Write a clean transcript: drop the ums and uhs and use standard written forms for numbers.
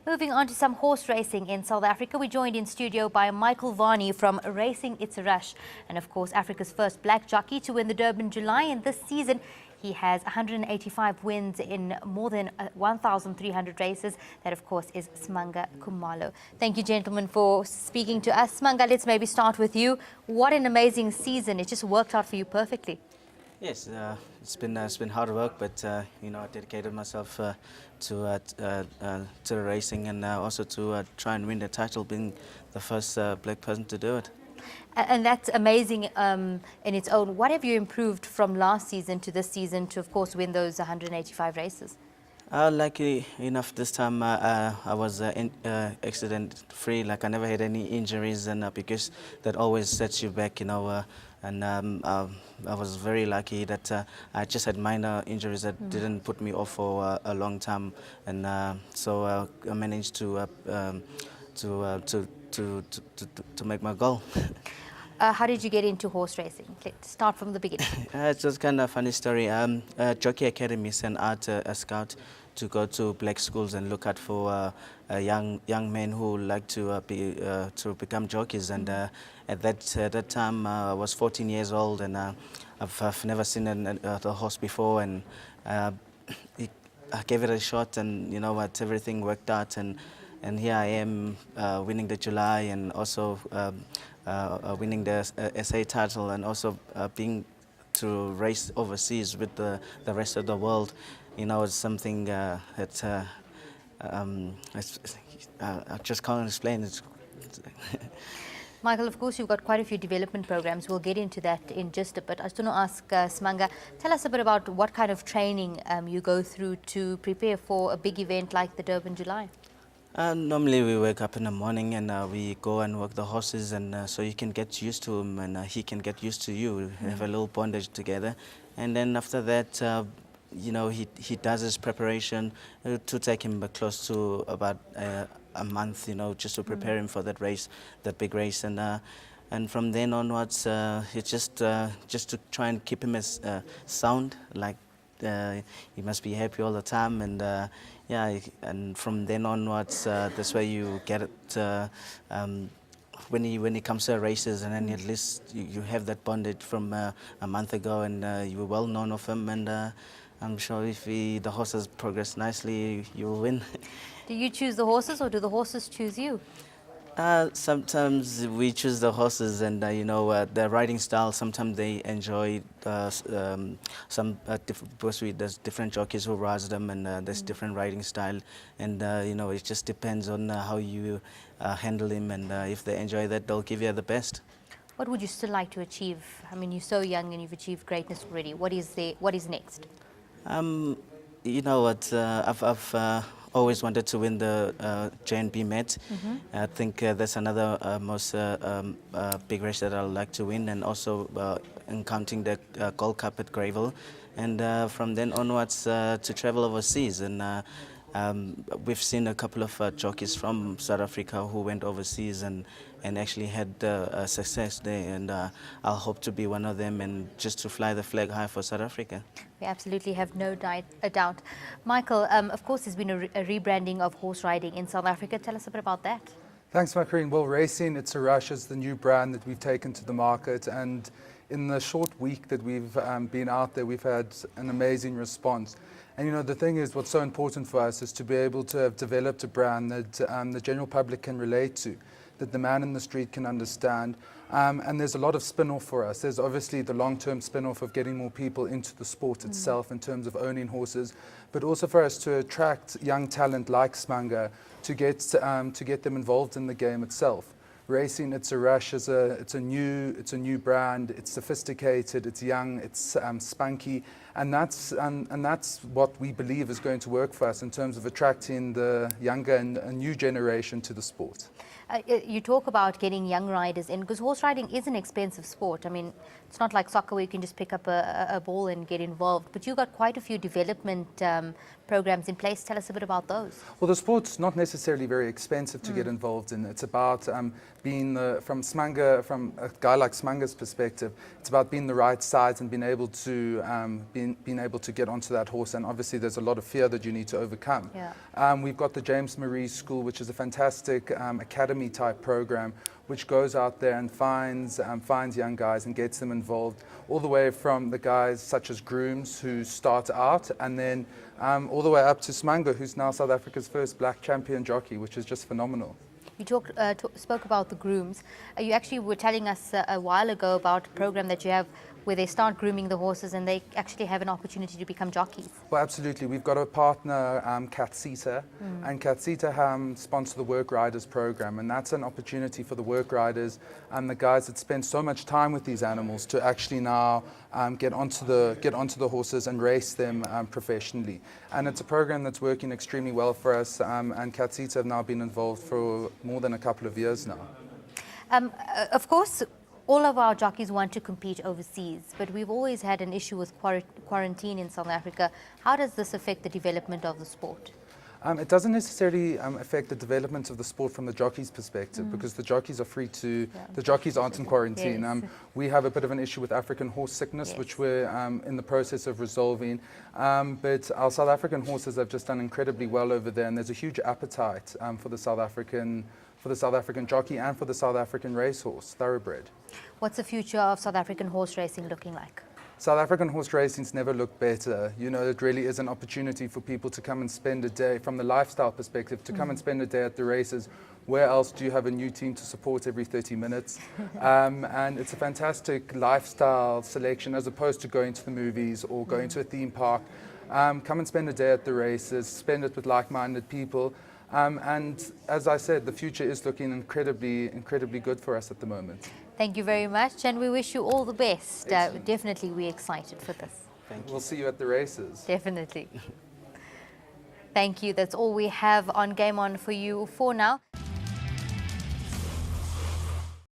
Moving on to some horse racing in South Africa, we're joined in studio by Micahel Varney from Racing It's a Rush, and of course Africa's first black jockey to win the Durban July. And this season he has 185 wins in more than 1,300 races. That of course is S'manga Khumalo. Thank you, gentlemen, for speaking to us. S'manga, let's maybe start with you. What an amazing season. It just worked out for you perfectly. Yes, it's been hard work, but I dedicated myself to the racing and also to try and win the title, being the first black person to do it. And that's amazing in its own. What have you improved from last season to this season to, of course, win those 185 races? Lucky enough, this time I was accident-free. Like I never had any injuries, and because that always sets you back, And I was very lucky that I just had minor injuries that didn't put me off for a long time, and so I managed to make my goal. How did you get into horse racing? Let's start from the beginning. It's just kind of a funny story. Jockey Academy sent out a scout to go to black schools and look out for young men who like to become jockeys. And at that time, I was 14 years old, and I've never seen a horse before, and I gave it a shot, and you know what, everything worked out, and here I am winning the July, and also winning the SA title, and also being to race overseas with the rest of the world. It's something that I just can't explain. Micahel, of course, you've got quite a few development programs. We'll get into that in just a bit. I just want to ask S'manga, tell us a bit about what kind of training you go through to prepare for a big event like the Durban July. Normally we wake up in the morning and we go and work the horses, and so you can get used to him and he can get used to you. We have a little bondage together, and then after that, he does his preparation to take him close to about a month, just to prepare him for that race, that big race, and from then onwards, it's just to try and keep him as sound, like he must be happy all the time, and and from then onwards, that's where you get it. When he comes to races, and then at least you have that bondage from a month ago, and you were well known of him, and I'm sure if the horses progress nicely, you will win. Do you choose the horses, or do the horses choose you? Sometimes we choose the horses, and their riding style. Sometimes they enjoy because there's different jockeys who rides them, and there's different riding style, and it just depends on how you handle him, and if they enjoy that, they'll give you the best. What would you still like to achieve? I mean, you're so young and you've achieved greatness already. What is next? I've always wanted to win the JNB Met. I think that's another most big race that I'd like to win, and also encountering the Gold Cup at Greyville, and from then onwards to travel overseas. And we've seen a couple of jockeys from South Africa who went overseas and actually had success there, and I'll hope to be one of them, and just to fly the flag high for South Africa. We absolutely have no doubt. Micahel, of course, there's been a rebranding of horse riding in South Africa. Tell us a bit about that. Thanks, Micahel. Well, Racing It's a Rush is the new brand that we've taken to the market, and in the short week that we've been out there, we've had an amazing response. And the thing is, what's so important for us is to be able to have developed a brand that the general public can relate to, that the man in the street can understand. And there's a lot of spin-off for us. There's obviously the long-term spin-off of getting more people into the sport itself in terms of owning horses, but also for us to attract young talent like S'manga to get them involved in the game itself. Racing It's a Rush it's a new brand. It's sophisticated, it's young, it's spunky, and that's what we believe is going to work for us in terms of attracting the younger and a new generation to the sport. You talk about getting young riders in, because horse riding is an expensive sport. I mean, it's not like soccer where you can just pick up a ball and get involved, but you've got quite a few development programs in place. Tell us a bit about those. Well, the sport's not necessarily very expensive to get involved in. It's about being from a guy like S'manga's perspective, it's about being the right size and being able to be being able to get onto that horse, and obviously there's a lot of fear that you need to overcome. Yeah. We've got the James Marie School, which is a fantastic academy type program, which goes out there and finds young guys and gets them involved, all the way from the guys such as grooms who start out, and then all the way up to S'manga, who's now South Africa's first black champion jockey, which is just phenomenal. You spoke about the grooms. You actually were telling us a while ago about a program that you have where they start grooming the horses and they actually have an opportunity to become jockeys. Well, absolutely. We've got a partner, Catsita, and Catsita sponsor the Work Riders program, and that's an opportunity for the work riders and the guys that spend so much time with these animals to actually now get onto the horses and race them professionally. And it's a program that's working extremely well for us, and Catsita have now been involved for more than a couple of years now. Of course, all of our jockeys want to compete overseas, but we've always had an issue with quarantine in South Africa. How does this affect the development of the sport? It doesn't necessarily affect the development of the sport from the jockey's perspective, because the jockeys are free to, the jockeys aren't in quarantine. Yes. We have a bit of an issue with African horse sickness, Yes. which we're in the process of resolving. But our South African horses have just done incredibly well over there, and there's a huge appetite for the South African jockey and for the South African racehorse, thoroughbred. What's the future of South African horse racing looking like? South African horse racing's never looked better. You know, it really is an opportunity for people to come and spend a day, from the lifestyle perspective, to come and spend a day at the races. Where else do you have a new team to support every 30 minutes? And it's a fantastic lifestyle selection as opposed to going to the movies or going to a theme park. Come and spend a day at the races, spend it with like-minded people. And as I said, the future is looking incredibly good for us at the moment. Thank you very much, and we wish you all the best. Definitely, we're excited for this. Thank you. We'll see you at the races. Definitely. Thank you. That's all we have on Game On for you for now.